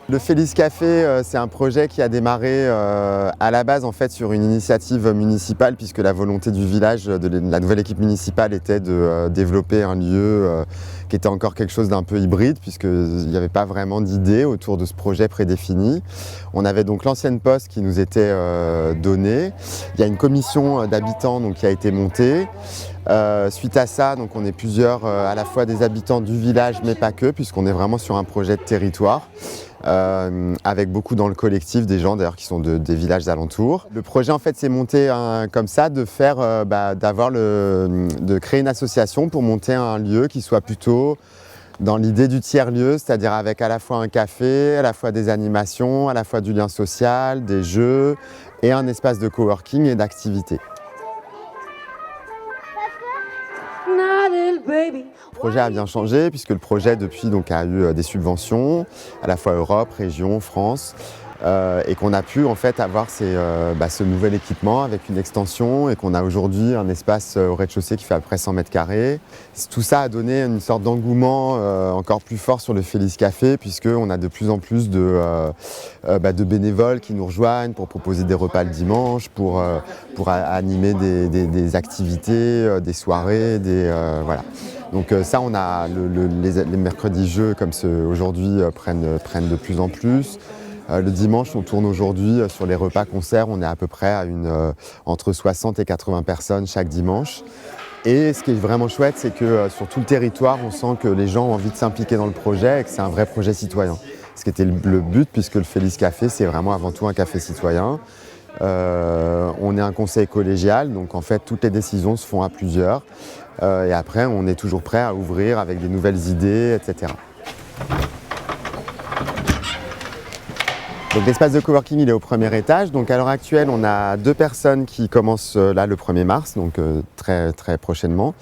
Le Félix Café, c'est un projet qui a démarré à la base en fait sur une initiative municipale, puisque la volonté du village, de la nouvelle équipe municipale, était de développer un lieu qui était encore quelque chose d'un peu hybride, puisqu'il n'y avait pas vraiment d'idée autour de ce projet prédéfini. On avait donc l'ancienne poste qui nous était donnée. Il y a une commission d'habitants donc, qui a été montée. Suite à ça, donc, on est plusieurs, à la fois des habitants du village, mais pas que, puisqu'on est vraiment sur un projet de territoire. Avec beaucoup dans le collectif des gens d'ailleurs qui sont des villages alentours. Le projet en fait s'est monté comme ça, de faire, de créer une association pour monter un lieu qui soit plutôt dans l'idée du tiers-lieu, c'est-à-dire avec à la fois un café, à la fois des animations, à la fois du lien social, des jeux et un espace de coworking et d'activité. Le projet a bien changé puisque le projet depuis donc, a eu des subventions, à la fois Europe, région, France, et qu'on a pu en fait avoir ce nouvel équipement avec une extension et qu'on a aujourd'hui un espace au rez-de-chaussée qui fait à peu près 100 mètres carrés. Tout ça a donné une sorte d'engouement encore plus fort sur le Félix Café puisqu'on a de plus en plus de bénévoles qui nous rejoignent pour proposer des repas le dimanche, pour animer des activités, des soirées, voilà. Donc ça, on a les mercredis jeux comme ceux aujourd'hui prennent de plus en plus. Le dimanche, on tourne aujourd'hui sur les repas concerts, on est à peu près à entre 60 et 80 personnes chaque dimanche. Et ce qui est vraiment chouette, c'est que sur tout le territoire, on sent que les gens ont envie de s'impliquer dans le projet et que c'est un vrai projet citoyen. Ce qui était le but, puisque le Félix Café, c'est vraiment avant tout un café citoyen. On est un conseil collégial, donc en fait, toutes les décisions se font à plusieurs. Et après, on est toujours prêt à ouvrir avec des nouvelles idées, etc. Donc l'espace de coworking, il est au premier étage. Donc à l'heure actuelle, on a 2 personnes qui commencent là le 1er mars, donc très, très prochainement.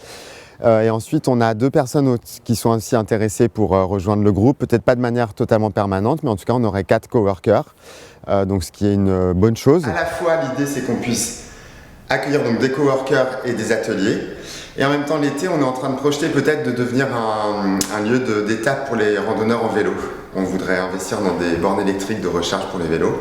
Et ensuite, on a 2 personnes qui sont aussi intéressées pour rejoindre le groupe, peut-être pas de manière totalement permanente, mais en tout cas, on aurait 4 coworkers, donc ce qui est une bonne chose. À la fois, l'idée, c'est qu'on puisse accueillir donc, des coworkers et des ateliers. Et en même temps, l'été, on est en train de projeter peut-être de devenir un lieu d'étape pour les randonneurs en vélo. On voudrait investir dans des bornes électriques de recharge pour les vélos.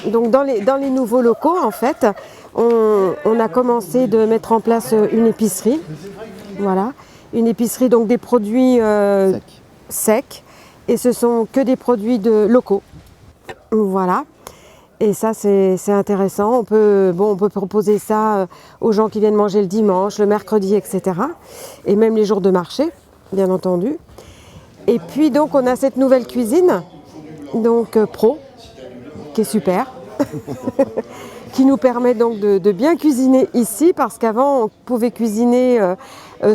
Donc dans les nouveaux locaux, en fait, on a commencé de mettre en place une épicerie. Voilà, une épicerie, donc des produits secs. Et ce sont que des produits locaux. Voilà. Et ça, c'est intéressant. On peut proposer ça aux gens qui viennent manger le dimanche, le mercredi, etc. Et même les jours de marché, bien entendu. Et puis, donc, on a cette nouvelle cuisine, donc pro, qui est super, qui nous permet donc de bien cuisiner ici, parce qu'avant, on pouvait cuisiner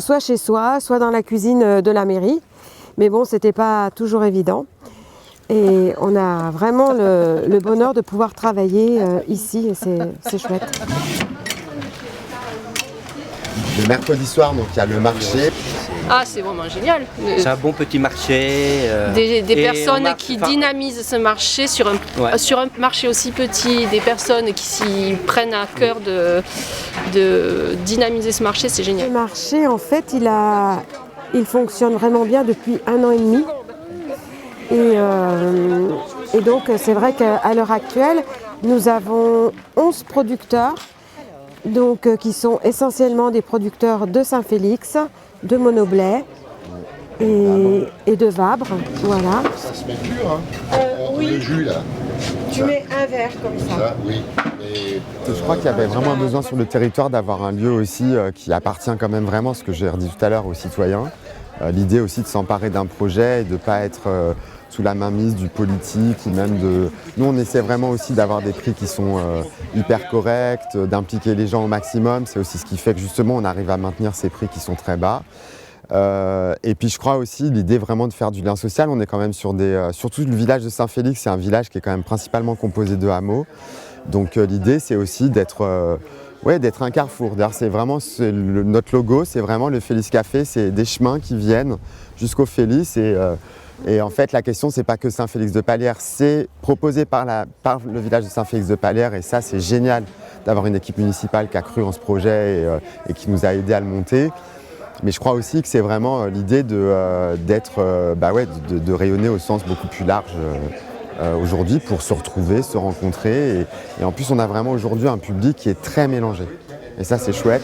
soit chez soi, soit dans la cuisine de la mairie. Mais bon, c'était pas toujours évident. Et on a vraiment le bonheur de pouvoir travailler ici et c'est chouette. Le mercredi soir, donc il y a le marché. Ah, c'est vraiment génial. C'est un bon petit marché. Des personnes qui dynamisent ce marché sur un marché aussi petit, des personnes qui s'y prennent à cœur de dynamiser ce marché, c'est génial. Le marché, en fait, il fonctionne vraiment bien depuis 1 an et demi. Et donc, c'est vrai qu'à l'heure actuelle, nous avons 11 producteurs, donc, qui sont essentiellement des producteurs de Saint-Félix, de Monoblet et de Vabre. Voilà. Ça se met dur, hein Oui. Le jus, là. Tu mets un verre comme ça. Oui. Et, je crois qu'il y avait vraiment un besoin sur le territoire d'avoir un lieu aussi qui appartient quand même vraiment, ce que j'ai redit tout à l'heure, aux citoyens. L'idée aussi de s'emparer d'un projet et de ne pas être sous la mainmise du politique ou même de... Nous, on essaie vraiment aussi d'avoir des prix qui sont hyper corrects, d'impliquer les gens au maximum. C'est aussi ce qui fait que justement, on arrive à maintenir ces prix qui sont très bas. Et puis je crois aussi l'idée vraiment de faire du lien social. On est quand même sur surtout le village de Saint-Félix, c'est un village qui est quand même principalement composé de hameaux. Donc l'idée, c'est aussi d'être un carrefour. D'ailleurs, c'est vraiment notre logo, c'est vraiment le Félix Café, c'est des chemins qui viennent jusqu'au Félix. Et en fait, la question, c'est pas que Saint-Félix-de-Palière, c'est proposé par le village de Saint-Félix-de-Palière. Et ça, c'est génial d'avoir une équipe municipale qui a cru en ce projet et qui nous a aidé à le monter. Mais je crois aussi que c'est vraiment l'idée de rayonner au sens beaucoup plus large aujourd'hui pour se retrouver, se rencontrer. Et en plus, on a vraiment aujourd'hui un public qui est très mélangé. Et ça, c'est chouette.